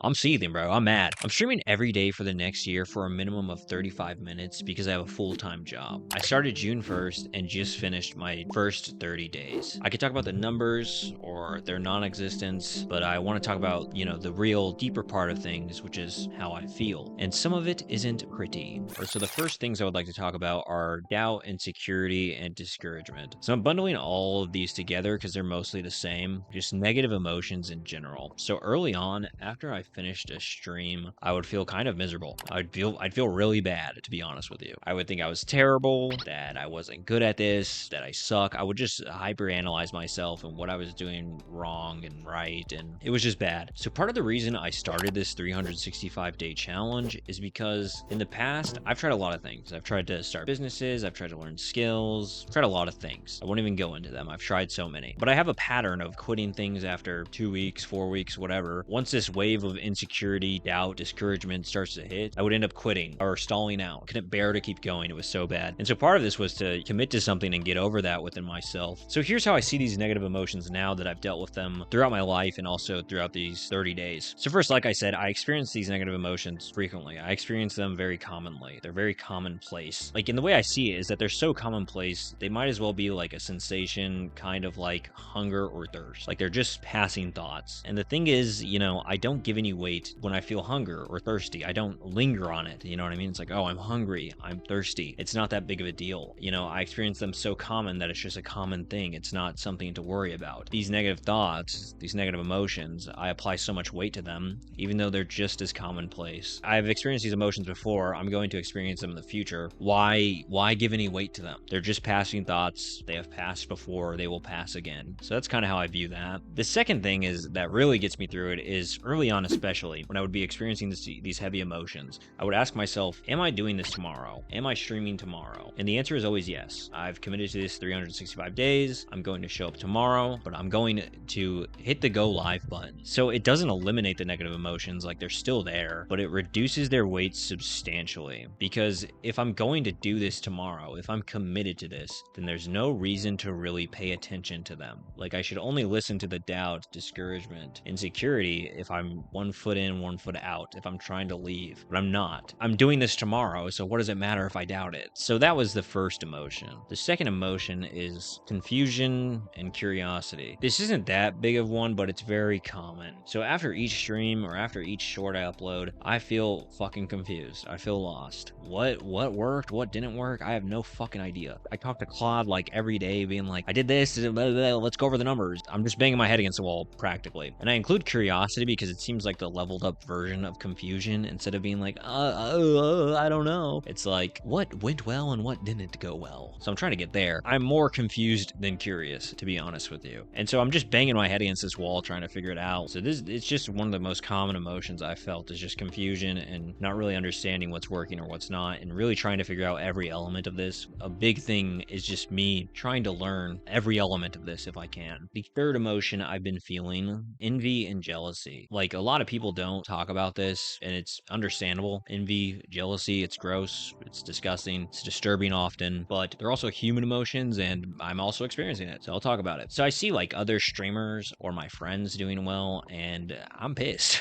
I'm seething, bro. I'm mad. I'm streaming every day for the next year for a minimum of 35 minutes because I have a full-time job. I started June 1st and just finished my first 30 days. I could talk about the numbers or their non-existence, but I want to talk about, the real deeper part of things, which is how I feel. And some of it isn't pretty. So the first things I would like to talk about are doubt, insecurity, and discouragement. So I'm bundling all of these together because they're mostly the same, just negative emotions in general. So early on, after I finished a stream, I would feel kind of miserable. I'd feel really bad, to be honest with you. I would think I was terrible, that I wasn't good at this, that I suck. I would just hyperanalyze myself and what I was doing wrong and right, and it was just bad. So part of the reason I started this 365-day challenge is because in the past, I've tried a lot of things. I've tried to start businesses, I've tried to learn skills, I've tried a lot of things. I won't even go into them. I've tried so many. But I have a pattern of quitting things after 2 weeks, 4 weeks, whatever. Once this wave of insecurity, doubt, discouragement starts to hit, I would end up quitting or stalling out. Couldn't bear to keep going. It was so bad. And so part of this was to commit to something and get over that within myself. So here's how I see these negative emotions now that I've dealt with them throughout my life and also throughout these 30 days. So first, like I said, I experience these negative emotions frequently. I experience them very commonly. They're very commonplace. Like, in the way I see it is that they're so commonplace, they might as well be like a sensation, kind of like hunger or thirst. Like, they're just passing thoughts. And the thing is, I don't give any weight when I feel hunger or thirsty. I don't linger on it. You know what I mean? It's like, oh, I'm hungry, I'm thirsty. It's not that big of a deal. I experience them so common that it's just a common thing. It's not something to worry about. These negative thoughts, these negative emotions, I apply so much weight to them, even though they're just as commonplace. I've experienced these emotions before. I'm going to experience them in the future. Why give any weight to them? They're just passing thoughts. They have passed before. They will pass again. So that's kind of how I view that. The second thing is that really gets me through it is early on, especially when I would be experiencing these heavy emotions, I would ask myself, am I doing this tomorrow? Am I streaming tomorrow? And the answer is always yes. I've committed to this 365 days. I'm going to show up tomorrow, but I'm going to hit the go live button. So it doesn't eliminate the negative emotions, like they're still there, but it reduces their weight substantially. Because if I'm going to do this tomorrow, if I'm committed to this, then there's no reason to really pay attention to them. Like, I should only listen to the doubt, discouragement, insecurity if I'm 1 foot in, 1 foot out, if I'm trying to leave. But I'm not. I'm doing this tomorrow, so what does it matter if I doubt it? So that was the first emotion. The second emotion is confusion and curiosity. This isn't that big of one, but it's very common. So after each stream or after each short I upload, I feel fucking confused. I feel lost. What worked? What didn't work? I have no fucking idea. I talk to Claude like every day being like, I did this, blah, blah, blah, let's go over the numbers. I'm just banging my head against the wall practically. And I include curiosity because it seems like the leveled up version of confusion instead of being like, I don't know. It's like, what went well and what didn't go well? So I'm trying to get there. I'm more confused than curious, to be honest with you. And so I'm just banging my head against this wall trying to figure it out. So it's just one of the most common emotions I felt is just confusion and not really understanding what's working or what's not, and really trying to figure out every element of this. A big thing is just me trying to learn every element of this if I can. The third emotion I've been feeling, envy and jealousy. Like, a lot of people don't talk about this, and it's understandable. Envy, jealousy, it's gross, it's disgusting, it's disturbing often, but they're also human emotions, and I'm also experiencing it, so I'll talk about it. So I see like other streamers or my friends doing well, and I'm pissed.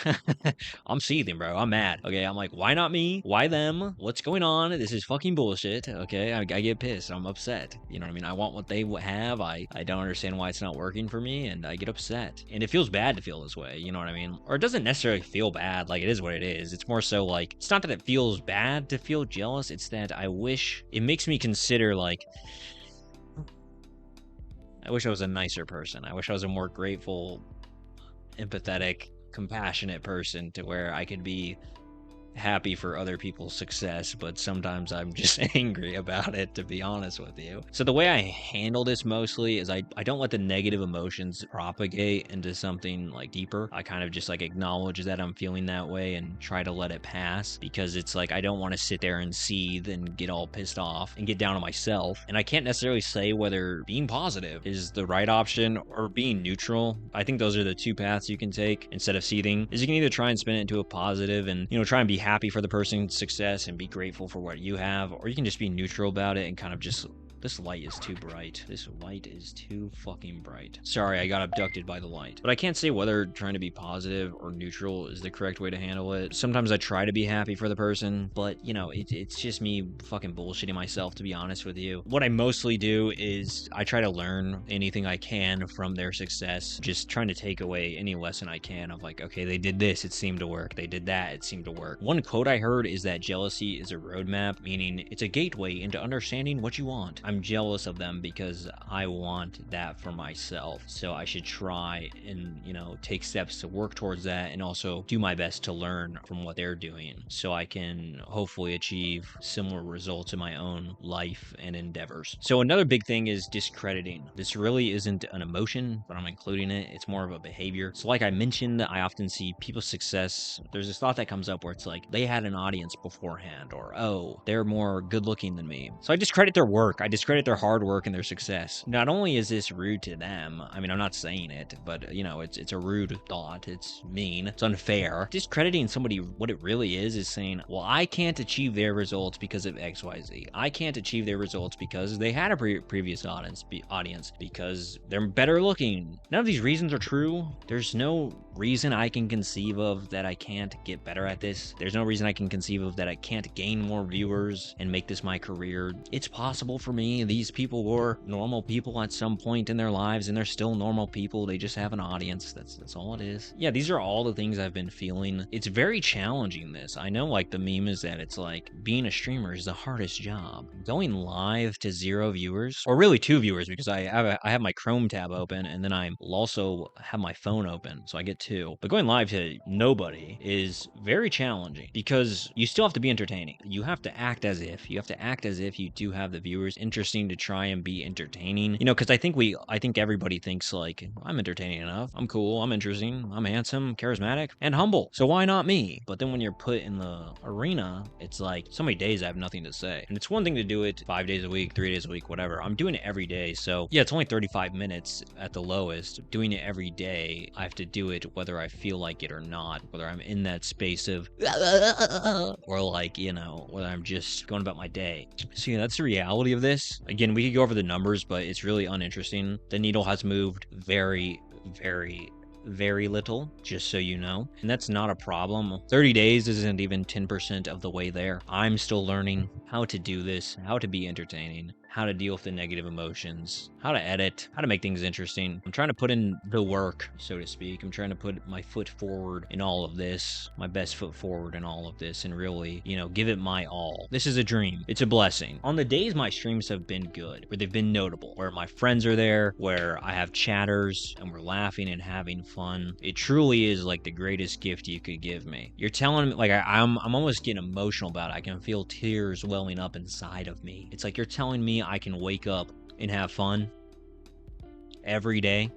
I'm seething, bro. I'm mad. Okay, I'm like, why not me? Why them? What's going on? This is fucking bullshit. Okay, I get pissed. I'm upset. You know what I mean? I want what they have. I don't understand why it's not working for me, and I get upset. And it feels bad to feel this way. You know what I mean? Or it doesn't necessarily feel bad. Like, it is what it is. It's more so like, it's not that it feels bad to feel jealous. It's that I wish, it makes me consider like, I wish I was a nicer person. I wish I was a more grateful, empathetic, compassionate person to where I could be happy for other people's success, but sometimes I'm just angry about it, to be honest with you. So the way I handle this mostly is I don't let the negative emotions propagate into something like deeper. I kind of just like acknowledge that I'm feeling that way and try to let it pass, because it's like I don't want to sit there and seethe and get all pissed off and get down on myself. And I can't necessarily say whether being positive is the right option or being neutral. I think those are the two paths you can take instead of seething. Is you can either try and spin it into a positive and, try and be happy for the person's success and be grateful for what you have, or you can just be neutral about it and kind of just This light is too bright. This light is too fucking bright. Sorry, I got abducted by the light. But I can't say whether trying to be positive or neutral is the correct way to handle it. Sometimes I try to be happy for the person, but, you know, it's just me fucking bullshitting myself, to be honest with you. What I mostly do is I try to learn anything I can from their success, just trying to take away any lesson I can of like, okay, they did this, it seemed to work. They did that, it seemed to work. One quote I heard is that jealousy is a roadmap, meaning it's a gateway into understanding what you want. I'm jealous of them because I want that for myself. So I should try and, you know, take steps to work towards that and also do my best to learn from what they're doing so I can hopefully achieve similar results in my own life and endeavors. So another big thing is discrediting. This really isn't an emotion, but I'm including it. It's more of a behavior. So like I mentioned, I often see people's success. There's this thought that comes up where it's like they had an audience beforehand, or oh, they're more good looking than me. So I discredit their work. I discredit their hard work and their success. Not only is this rude to them, I mean, I'm not saying it, but you know, it's a rude thought. It's mean. It's unfair. Discrediting somebody, what it really is saying, well, I can't achieve their results because of XYZ. I can't achieve their results because they had a previous audience because they're better looking. None of these reasons are true. There's no reason I can conceive of that I can't get better at this. There's no reason I can conceive of that I can't gain more viewers and make this my career. It's possible for me. These people were normal people at some point in their lives, and they're still normal people. They just have an audience. That's all it is. Yeah, these are all the things I've been feeling. It's very challenging, this. I know, like, the meme is that it's like being a streamer is the hardest job. Going live to 0 viewers, or really 2 viewers, because I have my Chrome tab open, and then I also have my phone open, so I get 2. But going live to nobody is very challenging because you still have to be entertaining. You have to act as if. You have to act as if you do have the viewers interesting to try and be entertaining. You know, because I think everybody thinks like, I'm entertaining enough. I'm cool. I'm interesting. I'm handsome, charismatic, and humble. So why not me? But then when you're put in the arena, it's like so many days I have nothing to say. And it's one thing to do it 5 days a week, 3 days a week, whatever. I'm doing it every day. So yeah, it's only 35 minutes at the lowest. Doing it every day, I have to do it whether I feel like it or not, whether I'm in that space of or like, you know, whether I'm just going about my day. So yeah, that's the reality of this. Again, we could go over the numbers, but it's really uninteresting. The needle has moved very, very, very little, just so you know. And that's not a problem. 30 days isn't even 10% of the way there. I'm still learning how to do this, how to be entertaining, how to deal with the negative emotions, how to edit, how to make things interesting. I'm trying to put in the work, so to speak. I'm trying to put my foot forward in all of this, my best foot forward in all of this, and really, you know, give it my all. This is a dream. It's a blessing. On the days my streams have been good, where they've been notable, where my friends are there, where I have chatters, and we're laughing and having fun, it truly is like the greatest gift you could give me. You're telling me, like, I'm almost getting emotional about it. I can feel tears welling up inside of me. It's like you're telling me I can wake up and have fun every day.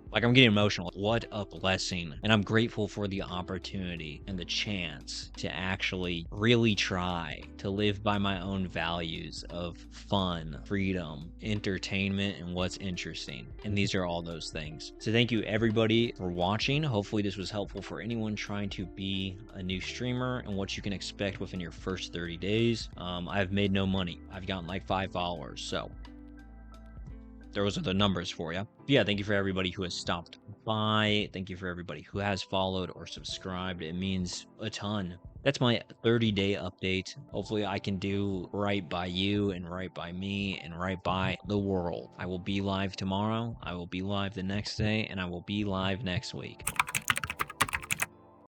Like, I'm getting emotional. What a blessing. And I'm grateful for the opportunity and the chance to actually really try to live by my own values of fun, freedom, entertainment, and what's interesting. And these are all those things. So thank you everybody for watching. Hopefully this was helpful for anyone trying to be a new streamer and what you can expect within your first 30 days. I've made no money. I've gotten like 5 followers. So those are the numbers for you. Yeah, thank you for everybody who has stopped by. Thank you for everybody who has followed or subscribed. It means a ton. That's my 30-day update. Hopefully I can do right by you and right by me and right by the world. I will be live tomorrow. I will be live the next day, and I will be live next week.